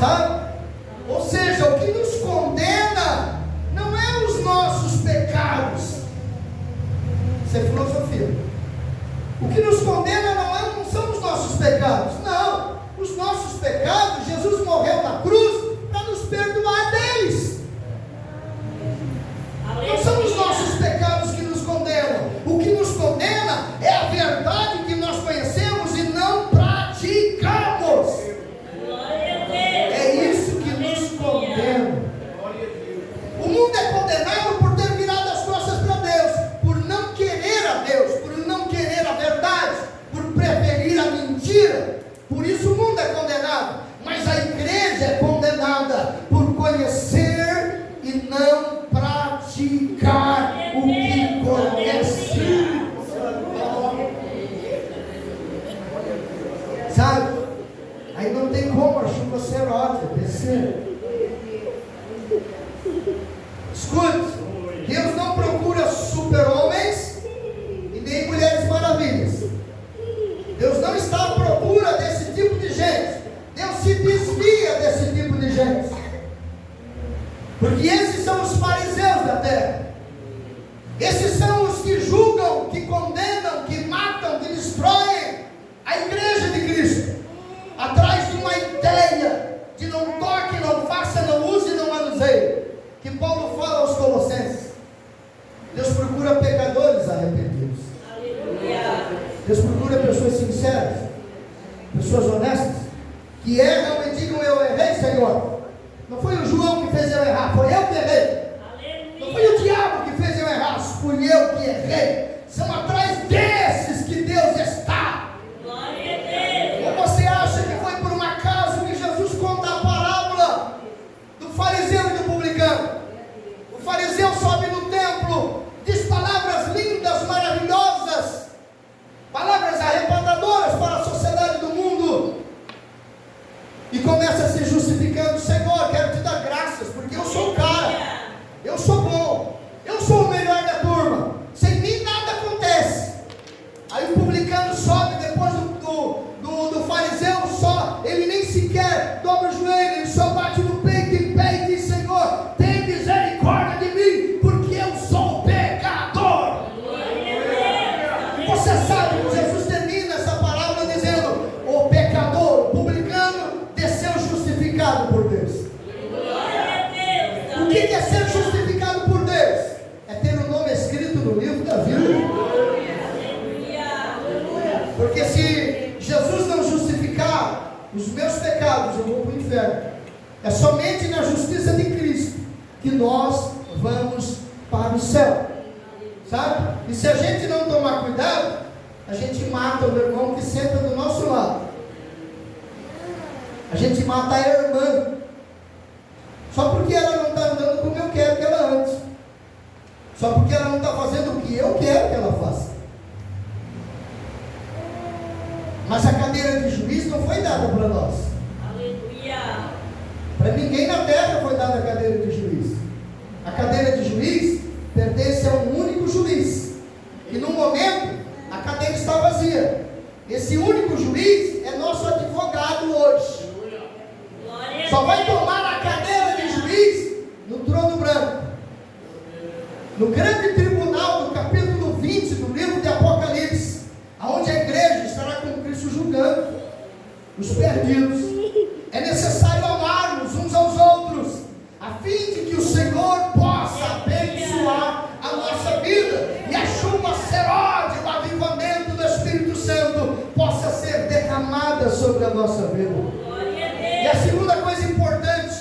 Sabe? Ou seja, o que nos condena não é os nossos pecados. Isso é filosofia. O que nos condena não são os nossos pecados. Não. Os nossos pecados, Jesus morreu na cruz para nos perdoar deles. Não são os nossos pecados que nos condenam. O que nos condena é a verdade que nós conhecemos e não praticamos. É isso que nos condena. O mundo é condenado por ter virado as costas para Deus, por não querer a Deus, por não querer a verdade, por preferir a mentira. Por isso o mundo é condenado. Mas a igreja é condenada por conhecer e não praticar o que conhece. Sabe? Aí não tem como a chuva ser ótima, descer. Escute, Deus não procura super-homens e nem mulheres maravilhas. Deus não está à procura desse tipo de gente. Deus se desvia desse tipo de gente. Porque esses são os fariseus da terra. Esses são os que julgam, que condenam, que matam, que destroem a igreja de Cristo. Atrás de uma ideia de não toque, não faça, não use, não manuseie. Que Paulo fala aos Colossenses. Deus procura pecadores arrependidos. Deus procura pessoas sinceras, pessoas honestas, que erram e digam: eu errei, Senhor. Não foi o João que fez eu errar, foi eu que errei. Não foi o diabo que fez eu errar, fui eu que errei. São atrás desses que Deus está. Ou você acha que foi por um acaso que Jesus conta a parábola do fariseu e do publicano? O fariseu sobe no templo, diz palavras lindas, maravilhosas, palavras arrebatadoras para a sociedade do mundo, e começa se justificando: Senhor, quero te dar graças, porque eu sou o cara, eu sou bom, eu sou o melhor da turma, sem mim nada acontece. Aí o publicano sobe depois do fariseu, só, ele nem sequer dobra o joelho, ele só bate no peito em pé e diz: Senhor, tem misericórdia de mim, porque eu sou pecador. E você sabe que Jesus termina essa parábola dizendo: o pecador, o publicano, desceu justificado por Deus. O que é ser justificado por Deus? É ter o nome escrito no livro da vida. Porque se Jesus não justificar os meus pecados, eu vou para o inferno. É somente na justiça de Cristo que nós vamos para o céu, sabe? E se a gente não tomar cuidado, a gente mata o irmão que senta do nosso lado, a gente mata a irmã, só porque ela não está andando como eu quero que ela ande, só porque ela não está fazendo o que eu quero que ela faça. Mas a cadeira de juiz não foi dada para nós. Aleluia. Para ninguém na terra foi dada a cadeira de juiz. A cadeira de juiz pertence a um único juiz. E no momento, a cadeira está vazia. Esse único juiz é nosso advogado hoje. Só vai tomar a cadeira de juiz no trono branco. No grande tribunal do capítulo 20 do livro de Apocalipse, aonde a igreja estará com Cristo julgando os perdidos. É necessário amarmos uns aos outros, a fim de que o Senhor possa abençoar a nossa vida, e a chuva seródia, o avivamento do Espírito Santo possa ser derramada sobre a nossa vida. E a segunda coisa importante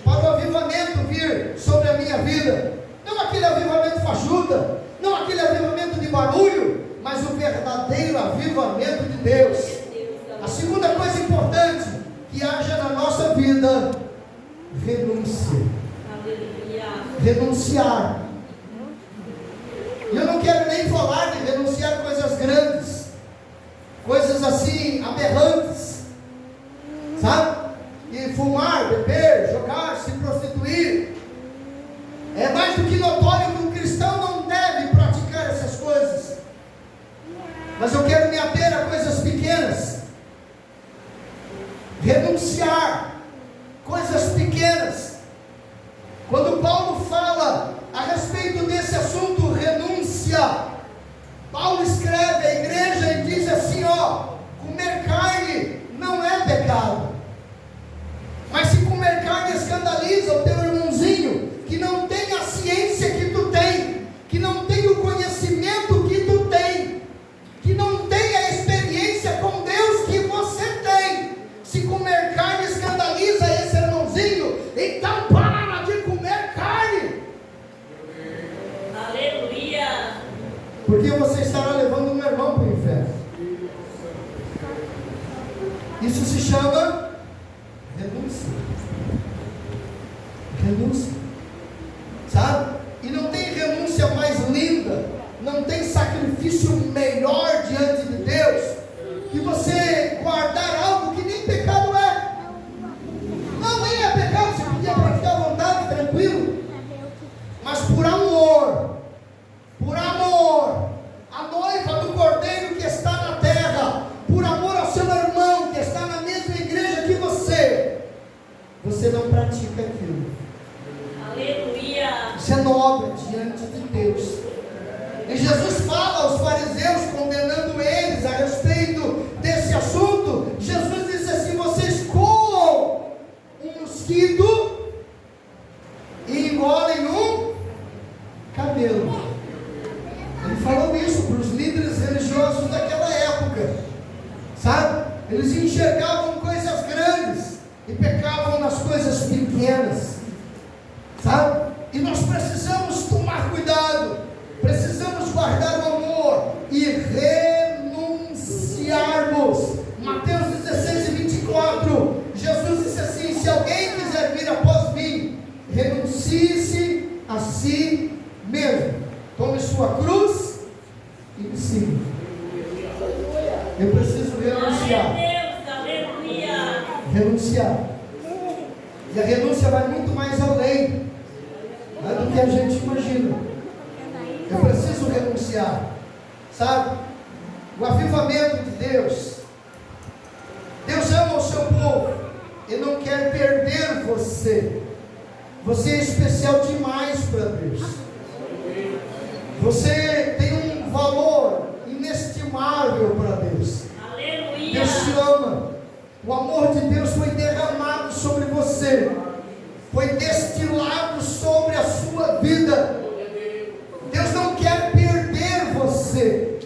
para o avivamento vir sobre a minha vida, não aquele avivamento fajuta, não aquele avivamento de barulho, mas o verdadeiro avivamento de Deus. A segunda coisa importante, que haja na nossa vida renúncia. Renunciar. E eu não quero nem falar de renunciar coisas grandes, coisas assim aberrantes, sabe? E fumar, beber, jogar, se prostituir. É mais do que notório que um cristão não deve praticar essas coisas. Mas eu quero me ater a coisas pequenas. Renunciar coisas pequenas. Quando Paulo fala a respeito desse assunto, renúncia, Paulo escreve à igreja e diz assim: ó, comer carne não é pecado. Mas se comer carne escandaliza o teu irmãozinho, que não tem a ciência que tu tem, que não tem o conhecimento que tu tem, que não tem a experiência com Deus que você tem, se comer carne escandaliza esse irmãozinho, então para de comer carne. Aleluia. Porque você estará levando um irmão para o inferno. Isso se chama renúncia. Renúncia. Sabe? E não tem renúncia mais linda, não tem sacrifício melhor diante de Deus, que você guardar algo que nem pecado é. Não, nem é pecado, você podia praticar à vontade, tranquilo. Mas por amor, a noiva do Cordeiro que está na terra, por amor ao seu irmão que está na mesma igreja que você não pratica aquilo. Aleluia. Isso é nobre diante de Deus. E Jesus fala aos fariseus, condenando eles a respeito desse assunto. Jesus diz assim: vocês coam um mosquito e engolem um camelo. Ele falou isso para os líderes religiosos daquela época, sabe? Eles enxergavam coisas grandes, pequenas, sabe? E nós precisamos tomar cuidado, precisamos guardar o amor e renunciarmos. Mateus 16:24, Jesus disse assim: se alguém quiser vir após mim, renuncie-se a si mesmo, tome sua cruz e me siga. Eu preciso renunciar. Renunciar. E a renúncia vai muito mais além, né, do que a gente imagina. Eu preciso renunciar, sabe? O avivamento de Deus. Deus ama o seu povo e não quer perder você. Você é especial demais para Deus. Você tem um valor inestimável para Deus. Aleluia. Deus te ama. O amor de Deus foi derramado sobre você, foi destilado sobre a sua vida. Deus não quer perder você,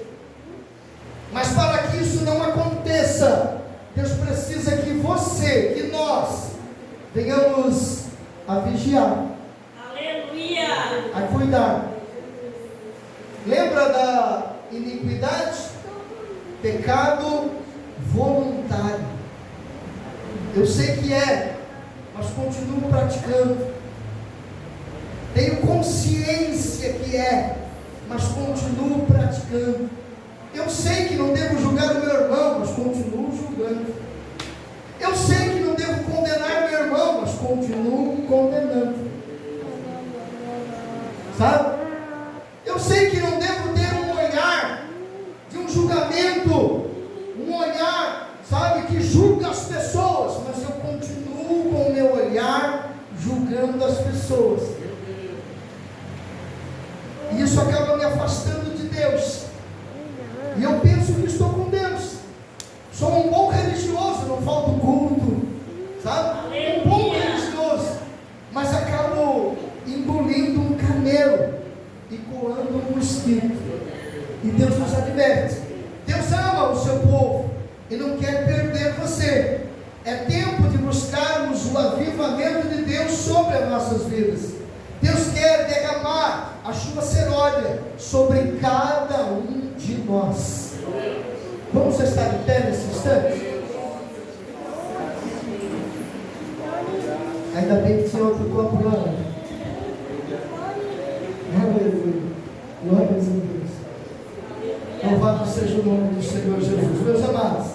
mas para que isso não aconteça, Deus precisa que você, que nós, venhamos a vigiar, Aleluia. a cuidar. Lembra da iniquidade? Pecado voluntário. Eu sei que é, mas continuo praticando. Tenho consciência que é, mas continuo praticando. Eu sei que não devo julgar o meu irmão, mas continuo julgando. Eu sei que não devo condenar meu irmão, mas continuo condenando. Sabe? Eu sei que não devo ter um olhar de um julgamento, um olhar, sabe, que julga as pessoas, mas eu continuo com o meu olhar julgando as pessoas. E isso acaba me afastando de Deus. E eu penso que estou com Deus. Sou um bom religioso, não falta culto, sabe? Um bom religioso, mas acabo engolindo um camelo e coando um mosquito. E Deus nos adverte. Deus ama o seu povo e não quer perder você. É tempo de buscarmos o avivamento de Deus sobre as nossas vidas. Deus quer derramar a chuva seródia sobre cada um de nós. Vamos estar de pé nesse instante? Ainda bem que o Senhor ficou apurando. Aleluia. Glórias a Deus. Louvado seja o nome do Senhor Jesus. Meus amados,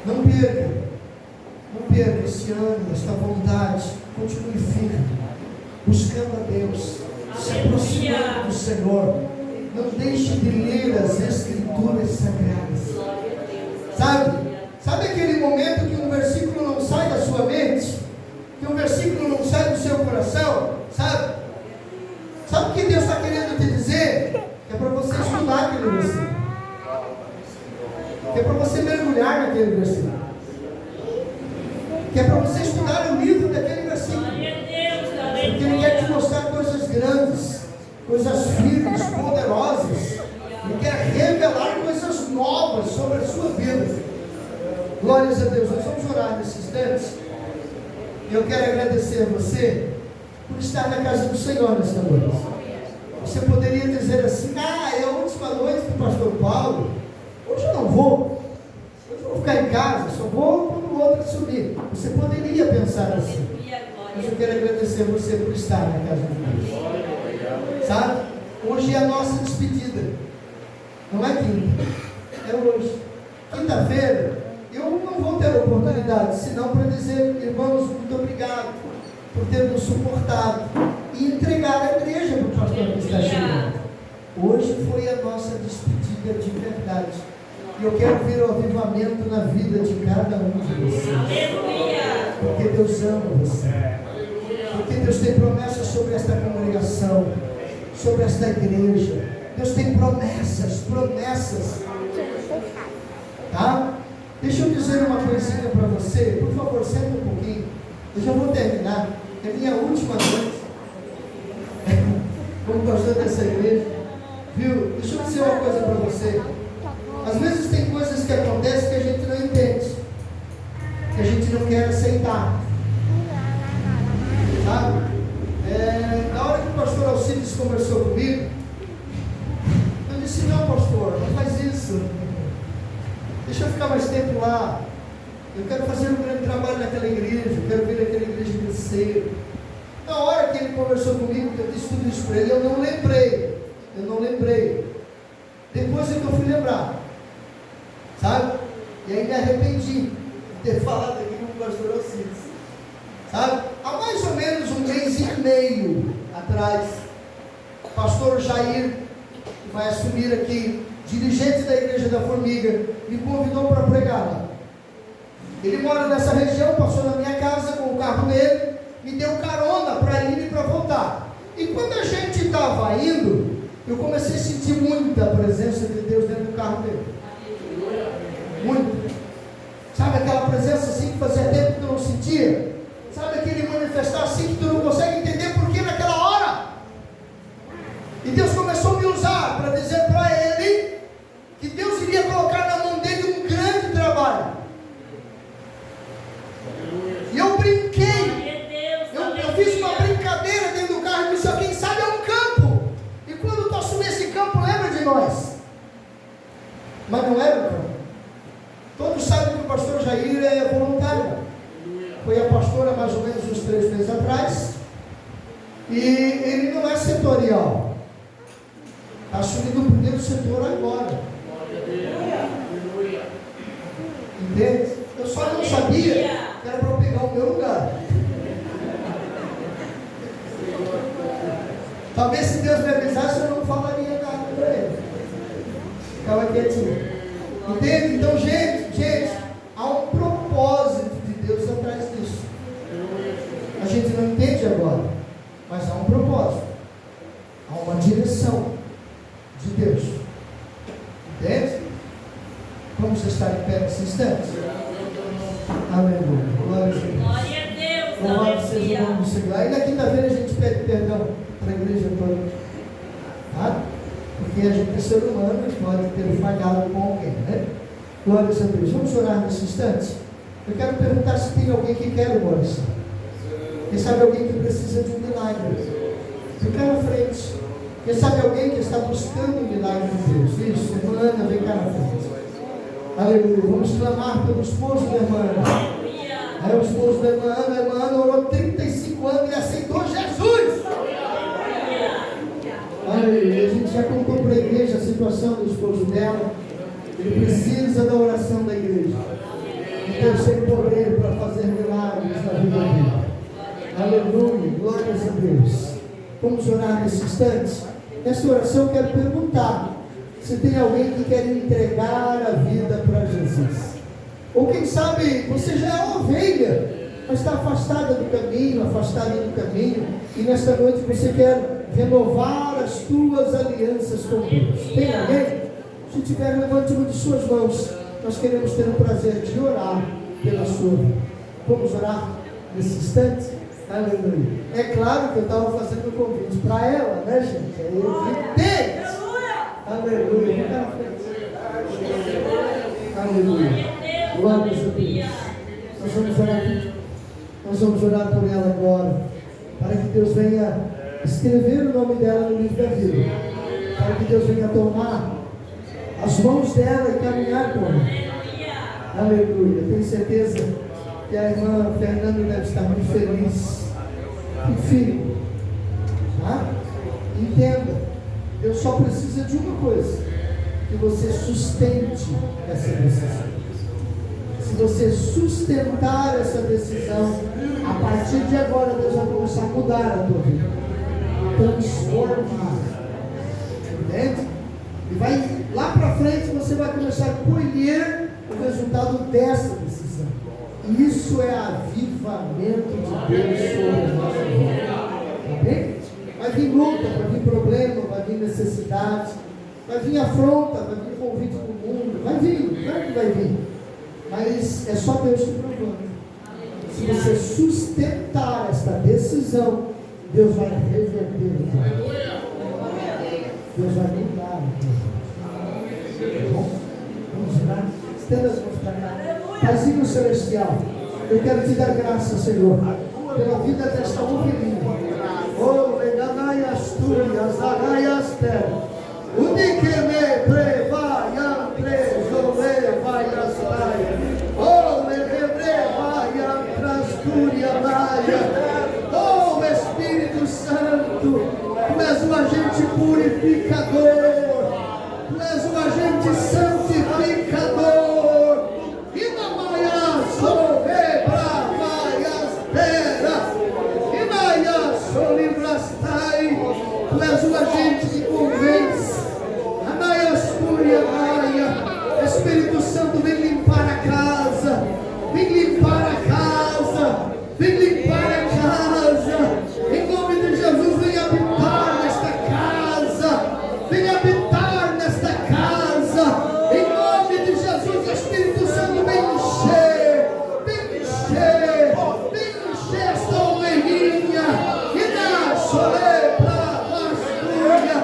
não perca esse ânimo, esta vontade. Continue firme, buscando a Deus, se aproximando do Senhor. Não deixe de ler as Escrituras Sagradas. Sabe aquele momento que um versículo não sai da sua mente? Que um versículo não sai do seu coração? Sabe o que Deus está querendo te dizer? É para você estudar aquele versículo. É para você mergulhar naquele versículo. Que é para você estudar o livro daquele versículo. Porque Ele quer te mostrar coisas grandes, coisas firmes, poderosas. Ele quer revelar coisas novas sobre a sua vida. Glórias a Deus. Nós vamos orar nesse instante. E eu quero agradecer a você por estar na casa do Senhor nesta noite. Você poderia dizer assim: é a última noite do pastor Paulo. Hoje eu não vou. Hoje eu vou ficar em casa, só vou quando o outro subir. Você poderia pensar assim. Mas eu quero agradecer a você por estar na casa de Deus. Sabe? Hoje é a nossa despedida. Não é quinta, é hoje. Quinta-feira, eu não vou ter oportunidade, senão para dizer: irmãos, muito obrigado por ter nos suportado e entregar a igreja para o pastor que está chegando. Hoje foi a nossa despedida de verdade. E eu quero ver o avivamento na vida de cada um de vocês. Porque Deus ama você. Porque Deus tem promessas sobre esta congregação, sobre esta igreja. Deus tem promessas. Tá? Deixa eu dizer uma coisinha para você. Por favor, senta um pouquinho. Eu já vou terminar. É minha última noite como pastor dessa igreja. Viu? Deixa eu dizer uma coisa para você. Às vezes tem coisas que acontecem que a gente não entende, que a gente não quer aceitar. sabe? Na hora que o pastor Alcides conversou comigo, eu disse, não pastor, não faz isso, deixa eu ficar mais tempo lá, eu quero fazer um grande trabalho naquela igreja, eu quero ver aquela igreja crescer. Na hora que ele conversou comigo, que eu disse tudo isso para ele, eu não lembrei, depois é que eu fui lembrar, sabe? E aí me arrependi de ter falado aqui com o pastor Alcides, sabe? Há mais ou menos 1 mês e meio atrás, o pastor Jair, que vai assumir aqui, dirigente da Igreja da Formiga, me convidou para pregar lá. Ele mora nessa região, passou na minha casa com o carro dele, me deu carona para ir e para voltar. E quando a gente estava indo, eu comecei a sentir muita presença de Deus dentro do carro dele. Muito. Sabe aquela presença assim que fazia tempo que tu não sentia? Sabe aquele manifestar assim que tu não consegue entender por que naquela hora? E Deus começou a me usar para dizer para ele que Deus iria colocar na mão dele um grande trabalho. E eu brinquei, eu fiz uma brincadeira dentro do carro e disse, quem sabe é um campo. E quando tu assumir esse campo, lembra de nós. Mas não era um campo. Todos sabem que o pastor Jair é voluntário. Foi a pastora mais ou menos uns 3 meses atrás. E ele não é setorial. Está assumindo o primeiro setor agora. Entende? Eu só não sabia que era para eu pegar o meu lugar. Talvez se Deus me avisasse, eu não falaria nada para ele. Ficava quietinho. Entende? Então, gente, há um propósito de Deus atrás disso. A gente não entende agora, mas há um propósito. Há uma direção de Deus. Entende? Vamos estar em pé nesse instante. Aleluia. Glória a Deus. Glória a Deus. Louvado seja o nome do Senhor. Aí na quinta-feira a gente pede perdão para a igreja toda. Tá? Porque a gente é ser humano e pode ter falhado com alguém, né? Glória a Deus. Vamos orar nesse instante. Eu quero perguntar se tem alguém que quer uma oração. Quem sabe alguém que precisa de um milagre? Fica na frente. Quem sabe alguém que está buscando um milagre de Deus? Isso, irmã Ana, vem cá na frente. Aleluia. Vamos clamar pelo esposo da irmã Ana. É o esposo da irmã Ana. A irmã Ana orou 35 anos e aceitou Jesus. Aleluia. A gente já contou para a igreja a situação do esposo dela. Ele precisa da oração da igreja. E Deus tem poder para fazer milagres na vida dele. Aleluia. Glórias a Deus. Vamos orar nesse instante. Nessa oração eu quero perguntar se tem alguém que quer entregar a vida para Jesus. Ou quem sabe você já é ovelha, mas está afastada do caminho, e nesta noite você quer renovar as tuas alianças com Deus. Tem alguém? Se tiver, levante uma de suas mãos. Nós queremos ter o prazer de orar pela sua vida. Vamos orar nesse instante? Aleluia. É claro que eu estava fazendo o convite para ela, né, gente? Aí eu vi. Aleluia. Aleluia. Glória a Deus. Nós vamos orar por ela agora, para que Deus venha escrever o nome dela no livro da vida, para que Deus venha tomar as mãos dela e caminhar com ela. Aleluia. Tenho certeza que a irmã Fernanda deve estar muito feliz. Filho, tá? Entenda, Deus só precisa de uma coisa: que você sustente essa decisão. Se você sustentar essa decisão, a partir de agora Deus vai começar a mudar a tua vida, transformar. Entende? E vai lá para frente você vai começar a colher o resultado dessa decisão. E isso é avivamento de Deus sobre a nossa vida. Tá bem? Vai vir luta, vai vir problema, vai vir necessidade, vai vir afronta, vai vir convite do mundo, vai vir, claro que vai vir. Mas é só Deus te provando. Se você sustentar esta decisão, Deus vai reverter o teu. Deus vai mudar o teu. Tá bom? Vamos orar? Estenda as mãos para cá. Paizinho celestial, eu quero te dar graça, Senhor, pela vida desta ovelhinha. Oh, leganai asturias, agai aster. Unikeme prevaiam trezole vaiastai. Oh, lebrevaiam trasturia maia. Oh, Espírito Santo, Tu és um agente purificador. Tu és um agente santificador. E na maia sobrebra vaias terra. E na maia solibrastai. Tu és um agente que convence. Espírito Santo, vem limpar a casa, vem limpar a casa, vem limpar a casa, em nome de Jesus, vem habitar nesta casa, vem habitar nesta casa, em nome de Jesus, Espírito Santo, vem encher esta ovelhinha, e na solepra astúria,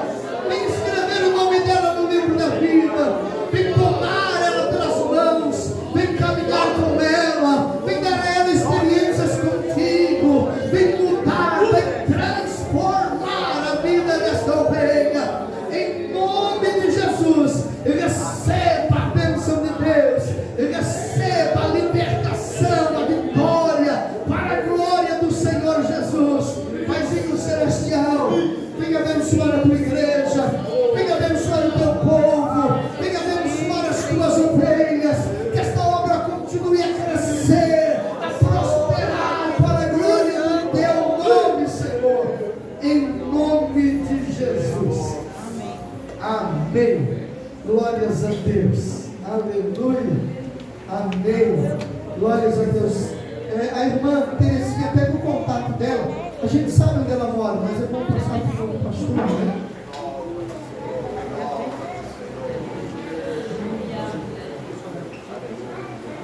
vem escrever o nome dela no livro da vida. Vem tomar ela pelas mãos, vem caminhar com ela, vem dar a ela experiências contigo, vem mudar, vem transformar a vida desta ovelha, em nome de Jesus. Receba a bênção de Deus, receba a libertação, a vitória, para a glória do Senhor Jesus. Paizinho Celestial, vem abençoar a tua igreja, vem abençoar o teu povo, vem abençoar as tuas ovelhas, que esta obra continue a crescer, a prosperar para a glória do teu nome, Senhor, em nome de Jesus. Amém. Glórias a Deus. Aleluia. Amém. Glórias a Deus. A irmã Terezinha, pega o contato dela. A gente sabe onde ela mora, mas é bom passar para o pastor, né?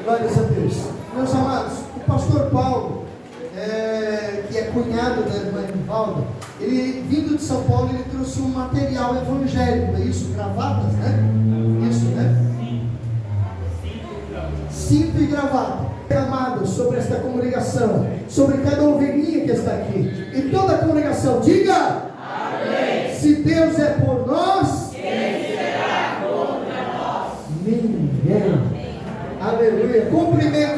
Glórias a Deus. Meus amados, o pastor Paulo, que é cunhado da irmã Nivalda, ele, vindo de São Paulo, ele trouxe um material evangélico, é isso? Gravatas, né? Isso, né? Cinto e gravata, derramado sobre esta congregação, sobre cada ovelhinha que está aqui, e toda a congregação, diga: amém. Se Deus é por nós, quem será contra nós? Ninguém. Aleluia. Cumprimento